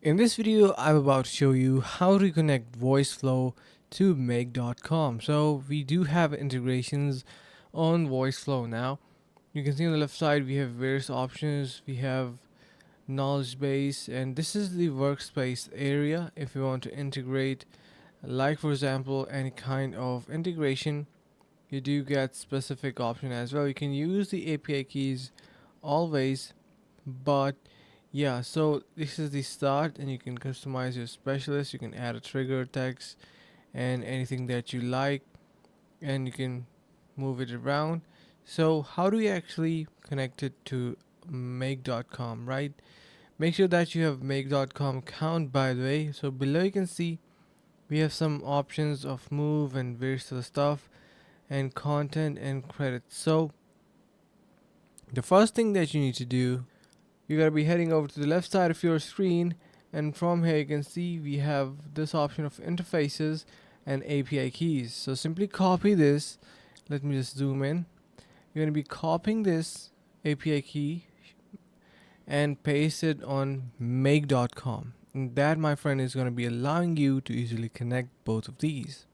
In this video, I'm about to show you how to connect Voiceflow to Make.com. So we do have integrations on Voiceflow now. You can see on the left side we have various options. We have knowledge base, and this is the workspace area if you want to integrate, like for example, any kind of integration. You do get specific option as well. You can use the API keys always, but yeah, so this is the start, and you can customize your specialist. You can add a trigger text and anything that you like, and you can move it around. So how do you actually connect it to make.com, right? Make sure that you have make.com account, by the way. So below you can see we have some options of move and various other stuff and content and credits. So the first thing that you need to do, you gotta be heading over to the left side of your screen, and from here you can see we have this option of interfaces and API keys. So simply copy this. Let me just zoom in. You're gonna be copying this API key and paste it on make.com. And that, my friend, is gonna be allowing you to easily connect both of these.